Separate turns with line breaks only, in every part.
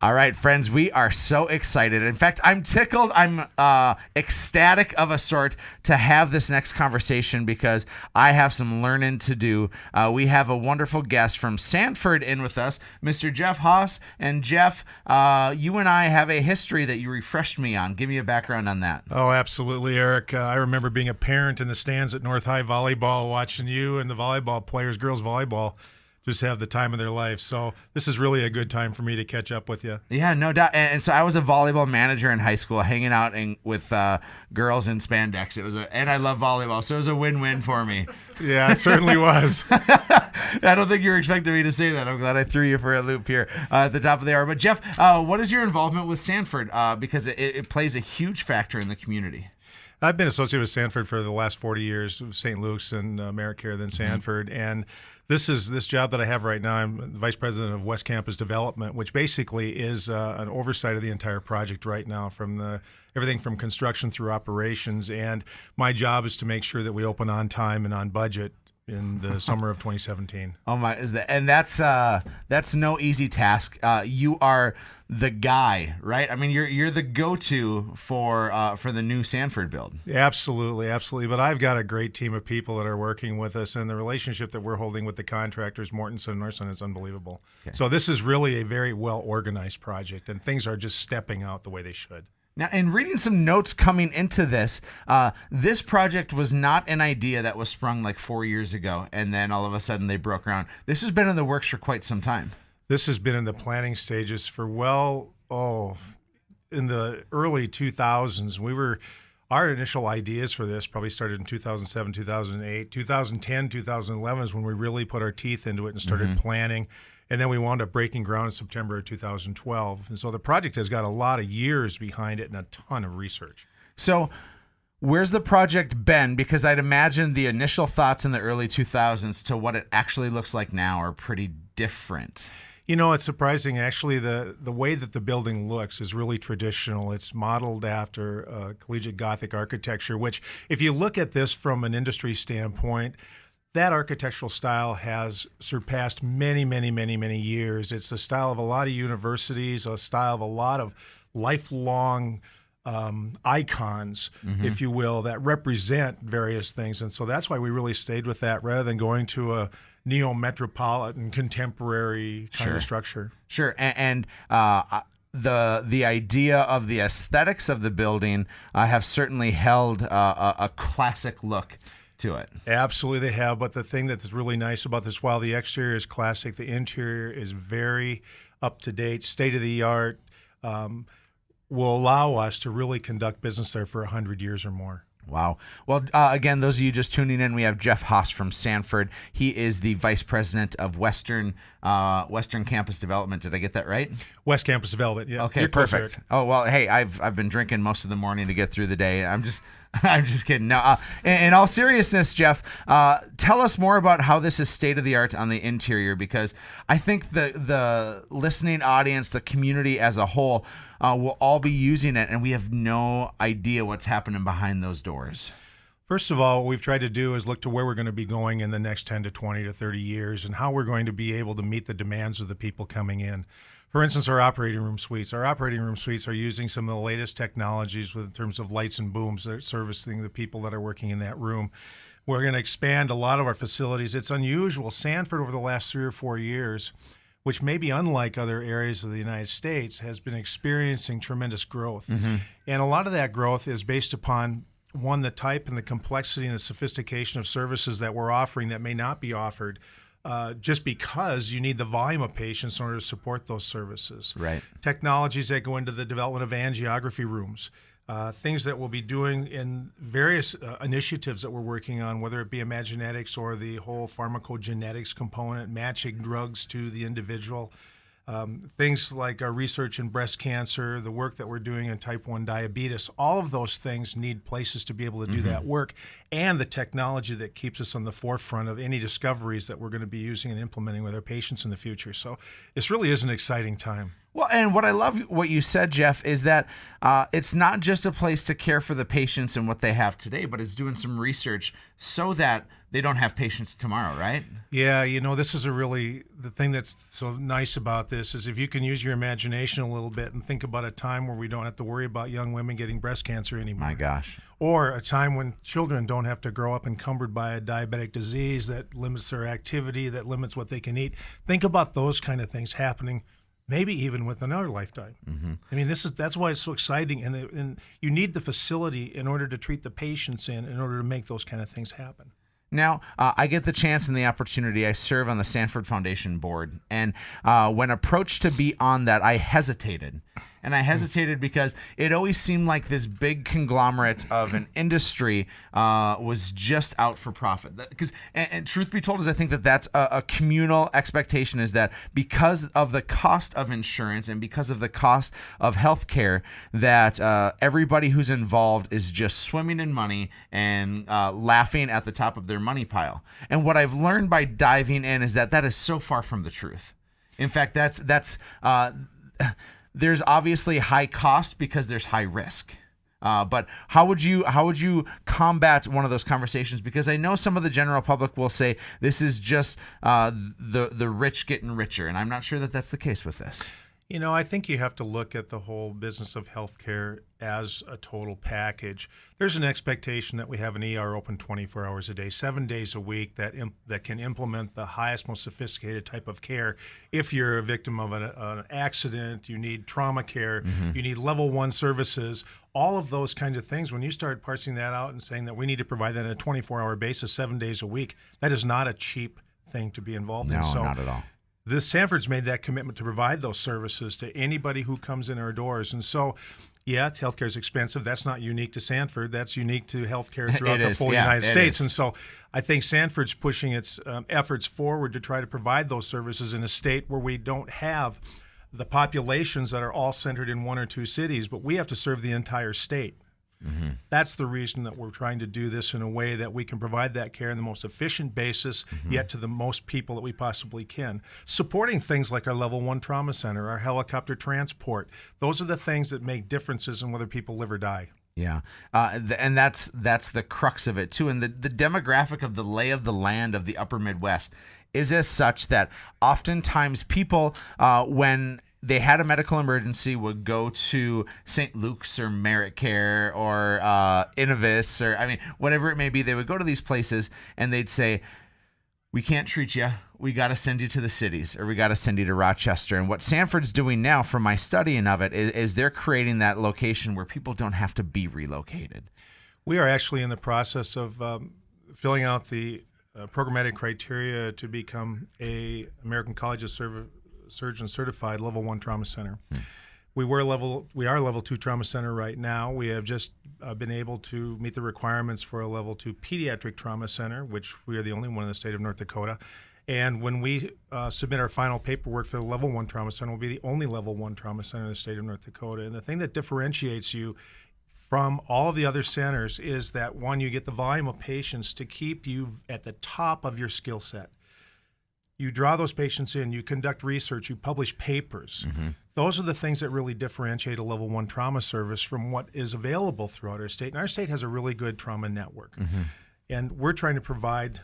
All right, friends, we are so excited. In fact, I'm tickled. I'm ecstatic of a sort to have this next conversation because I have some learning to do. We have a wonderful guest from Sanford in with us, Mr. Jeff Haas. And Jeff, you and I have a history that you refreshed me on. Give me a background on that.
Oh, absolutely, Eric. I remember being a parent in the stands at North High Volleyball, watching you and the volleyball players, girls volleyball, just have the time of their life. So this is really a good time for me to catch up with you.
Yeah, no doubt. And so I was a volleyball manager in high school, hanging out with girls in spandex. And I love volleyball, so it was a win-win for me.
Yeah, it certainly was.
I don't think you were expecting me to say that. I'm glad I threw you for a loop here at the top of the hour. But Jeff, what is your involvement with Sanford? Because it plays a huge factor in the community.
I've been associated with Sanford for the last 40 years, St. Luke's and AmeriCare, then Sanford. Mm-hmm. And this job that I have right now, I'm the Vice President of West Campus Development, which basically is an oversight of the entire project right now, from everything from construction through operations. And my job is to make sure that we open on time and on budget in the summer of 2017.
Oh my! And that's no easy task. You are the guy, right? I mean, you're the go-to for the new Sanford build.
Absolutely, absolutely. But I've got a great team of people that are working with us, and the relationship that we're holding with the contractors, Mortensen and Norson, is unbelievable. Okay. So this is really a very well-organized project, and things are just stepping out the way they should.
Now, in reading some notes coming into this, this project was not an idea that was sprung like 4 years ago, and then all of a sudden they broke ground. This has been in the works for quite some time.
This has been in the planning stages for in the early 2000s. Our initial ideas for this probably started in 2007, 2008, 2010, 2011 is when we really put our teeth into it and started planning. And then we wound up breaking ground in September of 2012. And so the project has got a lot of years behind it and a ton of research.
So where's the project been? Because I'd imagine the initial thoughts in the early 2000s to what it actually looks like now are pretty different.
You know, it's surprising. Actually, the way that the building looks is really traditional. It's modeled after collegiate Gothic architecture, which if you look at this from an industry standpoint, that architectural style has surpassed many, many, many, many years. It's the style of a lot of universities, a style of a lot of lifelong icons, if you will, that represent various things. And so that's why we really stayed with that rather than going to a neo-metropolitan contemporary kind of structure.
Sure. And the idea of the aesthetics of the building have certainly held a classic look to it.
Absolutely they have, but the thing that's really nice about this, while the exterior is classic, the interior is very up-to-date, state-of-the-art, will allow us to really conduct business there for 100 years or more.
Wow. Well, again, those of you just tuning in, we have Jeff Haas from Sanford. He is the Vice President of Western Campus Development. Did I get that right?
West Campus Development, yeah.
Okay, perfect. Oh, well, hey, I've been drinking most of the morning to get through the day. I'm just kidding. No, in all seriousness, Jeff, tell us more about how this is state-of-the-art on the interior, because I think the listening audience, the community as a whole, will all be using it, and we have no idea what's happening behind those doors.
First of all, what we've tried to do is look to where we're going to be going in the next 10 to 20 to 30 years and how we're going to be able to meet the demands of the people coming in. For instance, our operating room suites. Our operating room suites are using some of the latest technologies in terms of lights and booms that are servicing the people that are working in that room. We're going to expand a lot of our facilities. It's unusual. Sanford, over the last 3 or 4 years, which may be unlike other areas of the United States, has been experiencing tremendous growth. And a lot of that growth is based upon, one, the type and the complexity and the sophistication of services that we're offering that may not be offered just because you need the volume of patients in order to support those services.
Right.
Technologies that go into the development of angiography rooms, things that we'll be doing in various initiatives that we're working on, whether it be Imaginetics or the whole pharmacogenetics component, matching drugs to the individual. Things like our research in breast cancer, the work that we're doing in type 1 diabetes, all of those things need places to be able to do that work, and the technology that keeps us on the forefront of any discoveries that we're going to be using and implementing with our patients in the future. So this really is an exciting time.
Well, and what I love what you said, Jeff, is that it's not just a place to care for the patients and what they have today, but it's doing some research so that they don't have patients tomorrow, right?
Yeah, this is the thing that's so nice about this is if you can use your imagination a little bit and think about a time where we don't have to worry about young women getting breast cancer anymore.
My gosh.
Or a time when children don't have to grow up encumbered by a diabetic disease that limits their activity, that limits what they can eat. Think about those kind of things happening maybe even within our lifetime. Mm-hmm. I mean, that's why it's so exciting, and you need the facility in order to treat the patients in order to make those kind of things happen.
Now, I get the chance and the opportunity. I serve on the Sanford Foundation board, and when approached to be on that, I hesitated. And I hesitated because it always seemed like this big conglomerate of an industry was just out for profit. Because, and truth be told, is I think that's a communal expectation, is that because of the cost of insurance and because of the cost of healthcare, that everybody who's involved is just swimming in money and laughing at the top of their money pile. And what I've learned by diving in is that is so far from the truth. In fact, there's obviously high cost because there's high risk. But how would you combat one of those conversations? Because I know some of the general public will say this is just the rich getting richer, and I'm not sure that that's the case with this.
I think you have to look at the whole business of healthcare as a total package. There's an expectation that we have an ER open 24 hours a day, 7 days a week, that can implement the highest, most sophisticated type of care. If you're a victim of an accident, you need trauma care, you need level 1 services, all of those kinds of things. When you start parsing that out and saying that we need to provide that on a 24-hour basis, 7 days a week, that is not a cheap thing to be involved in.
No, not at all.
The Sanford's made that commitment to provide those services to anybody who comes in our doors. And so, yeah, healthcare is expensive. That's not unique to Sanford. That's unique to healthcare throughout the full United States. And so I think Sanford's pushing its efforts forward to try to provide those services in a state where we don't have the populations that are all centered in 1 or 2 cities, but we have to serve the entire state. Mm-hmm. That's the reason that we're trying to do this in a way that we can provide that care in the most efficient basis, yet to the most people that we possibly can. Supporting things like our Level 1 Trauma Center, our helicopter transport, those are the things that make differences in whether people live or die.
Yeah, and that's the crux of it, too. And the demographic of the lay of the land of the upper Midwest is as such that oftentimes people, when they had a medical emergency, would go to St. Luke's or Merit Care or Innovis or, whatever it may be. They would go to these places and they'd say, we can't treat you. We got to send you to the cities, or we got to send you to Rochester. And what Sanford's doing now, from my studying of it, is they're creating that location where people don't have to be relocated. We
are actually in the process of filling out the programmatic criteria to become a American College of Surgeon certified Level 1 Trauma Center. We are Level 2 Trauma Center right now. We have just been able to meet the requirements for a Level 2 Pediatric Trauma Center, which we are the only one in the state of North Dakota. And when we submit our final paperwork for the Level 1 Trauma Center, we'll be the only Level 1 Trauma Center in the state of North Dakota. And the thing that differentiates you from all of the other centers is that, one, you get the volume of patients to keep you at the top of your skill set. You draw those patients in, you conduct research, you publish papers. Those are the things that really differentiate a Level 1 trauma service from what is available throughout our state. And our state has a really good trauma network. And we're trying to provide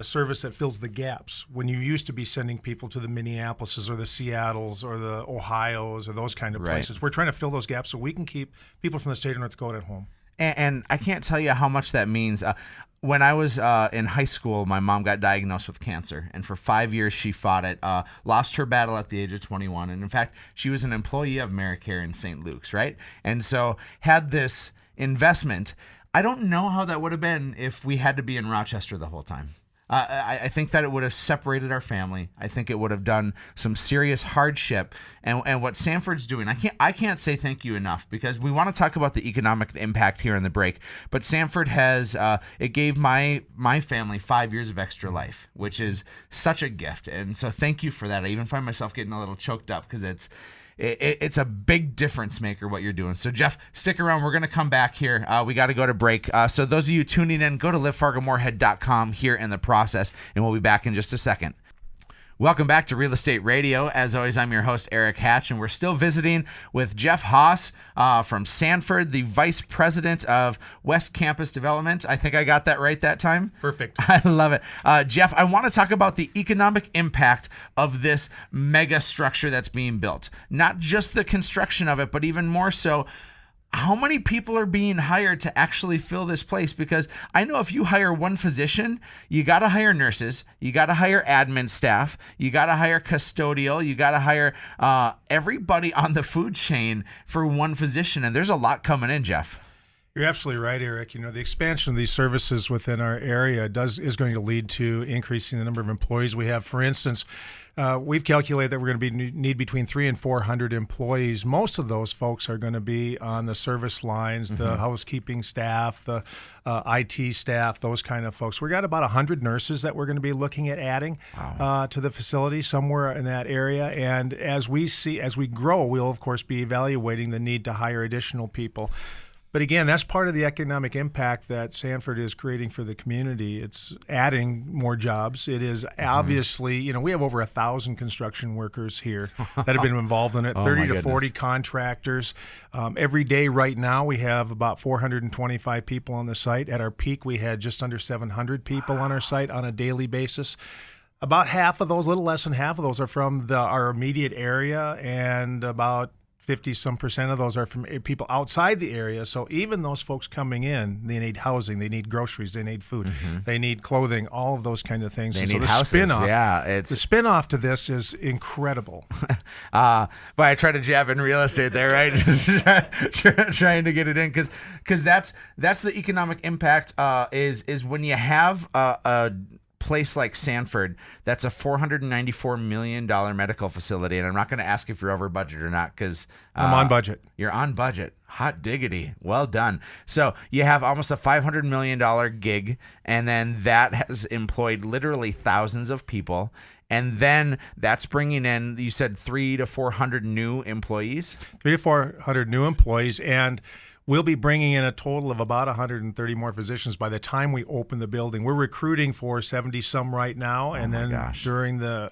a service that fills the gaps when you used to be sending people to the Minneapolises or the Seattles or the Ohios or those kind of places. We're trying to fill those gaps so we can keep people from the state of North Dakota at home.
And I can't tell you how much that means. When I was in high school, my mom got diagnosed with cancer, and for 5 years she fought it, lost her battle at the age of 21, and in fact, she was an employee of Medicare in St. Luke's, right? And so had this investment. I don't know how that would have been if we had to be in Rochester the whole time. I think that it would have separated our family. I think it would have done some serious hardship. And what Sanford's doing, I can't say thank you enough, because we want to talk about the economic impact here in the break. But Sanford has it gave my family 5 years of extra life, which is such a gift. And so thank you for that. I even find myself getting a little choked up because it's a big difference maker what you're doing. So, Jeff, stick around. We're going to come back here. We got to go to break. So those of you tuning in, go to livefargomoorhead.com here in the process, and we'll be back in just a second. Welcome back to Real Estate Radio. As always, I'm your host, Erik Hatch, and we're still visiting with Jeff Haas from Sanford, the Vice President of West Campus Development. I think I got that right that time.
Perfect.
I love it. Jeff, I want to talk about the economic impact of this mega structure that's being built. Not just the construction of it, but even more so, how many people are being hired to actually fill this place? Because I know if you hire one physician, you got to hire nurses, you got to hire admin staff, you got to hire custodial, you got to hire everybody on the food chain for one physician. And there's a lot coming in, Jeff.
You're absolutely right, Erik. The expansion of these services within our area is going to lead to increasing the number of employees we have. For instance, we've calculated that we're going to need between 300 and 400 employees. Most of those folks are going to be on the service lines, the housekeeping staff, the IT staff, those kind of folks. We got about 100 nurses that we're going to be looking at adding to the facility somewhere in that area. And as we grow, we'll of course be evaluating the need to hire additional people. But again, that's part of the economic impact that Sanford is creating for the community. It's adding more jobs. It is obviously, we have over 1,000 construction workers here that have been involved in it, 30 to 40 contractors. Every day right now, we have about 425 people on the site. At our peak, we had just under 700 people on our site on a daily basis. About half of those, a little less than half of those, are from our immediate area, and about 50% of those are from people outside the area. So even those folks coming in, they need housing, they need groceries, they need food, they need clothing, all of those kind of things.
They
so
need
the
houses.
Spin-off, the spin-off to this is incredible.
But I try to jab in real estate there, right? Just trying to get it in, because that's the economic impact. Is when you have a place like Sanford, that's a $494 million medical facility, and I'm not going to ask if you're over budget or not, because
I'm on budget.
You're on budget. Hot diggity. Well done. So you have almost a $500 million gig, and then that has employed literally thousands of people. And then that's bringing in, you said 300 to 400 new employees?
300 to 400 new employees, and we'll be bringing in a total of about 130 more physicians by the time we open the building. We're recruiting for 70-some right now, and then during the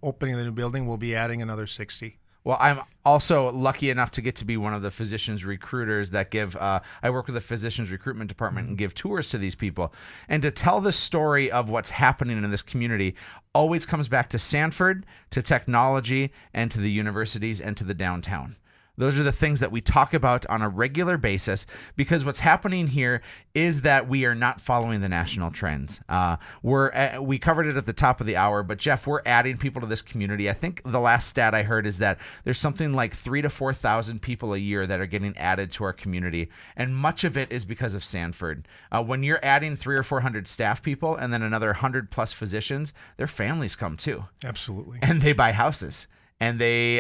opening of the new building, we'll be adding another 60.
Well, I'm also lucky enough to get to be one of the physicians recruiters that give, I work with the physicians recruitment department and give tours to these people. And to tell the story of what's happening in this community always comes back to Sanford, to technology, and to the universities, and to the downtown. Those are the things that we talk about on a regular basis, because what's happening here is that we are not following the national trends. We covered it at the top of the hour, but Jeff, we're adding people to this community. I think the last stat I heard is that there's something like 3,000 to 4,000 people a year that are getting added to our community, and much of it is because of Sanford. When you're adding 300 or 400 staff people and then another 100 plus physicians, their families come too.
Absolutely.
And they buy houses, and they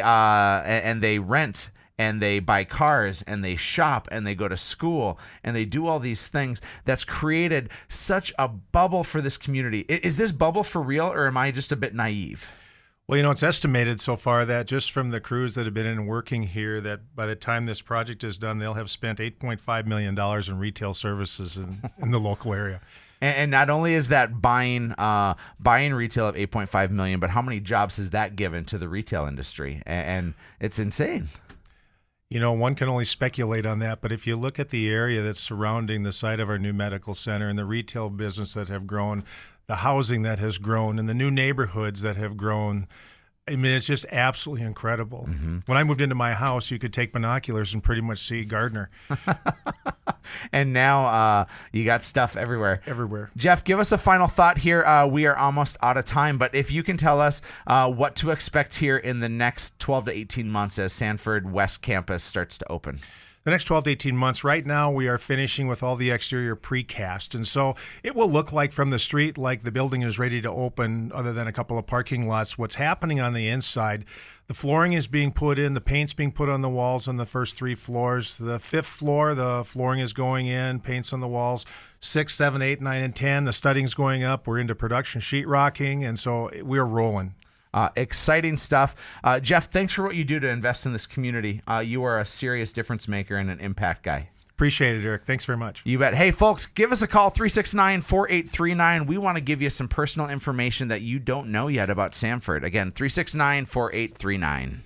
rent, and they buy cars, and they shop, and they go to school, and they do all these things. That's created such a bubble for this community. Is this bubble for real, or am I just a bit naive?
Well, it's estimated so far that just from the crews that have been in working here, that by the time this project is done, they'll have spent $8.5 million in retail services in the local area.
And not only is that buying retail of $8.5 million, but how many jobs has that given to the retail industry? And it's insane.
One can only speculate on that, but if you look at the area that's surrounding the site of our new medical center and the retail business that have grown, the housing that has grown, and the new neighborhoods that have grown, I mean, it's just absolutely incredible. When I moved into my house, you could take binoculars and pretty much see Gardner.
And now you got stuff everywhere.
Everywhere.
Jeff, give us a final thought here. We are almost out of time, but if you can tell us what to expect here in the next 12 to 18 months as Sanford West Campus starts to open.
The next 12 to 18 months, right now we are finishing with all the exterior precast. And so it will look like from the street like the building is ready to open, other than a couple of parking lots. What's happening on the inside, the flooring is being put in, the paint's being put on the walls on the first 3 floors. The 5th floor, the flooring is going in, paint's on the walls. 6, 7, 8, 9, and 10, the studding's going up. We're into production sheetrocking, and so we're rolling.
Exciting stuff. Jeff, thanks for what you do to invest in this community. You are a serious difference maker and an impact guy.
Appreciate it, Eric. Thanks very much.
You bet. Hey, folks, give us a call, 369-4839. We want to give you some personal information that you don't know yet about Samford. Again, 369-4839.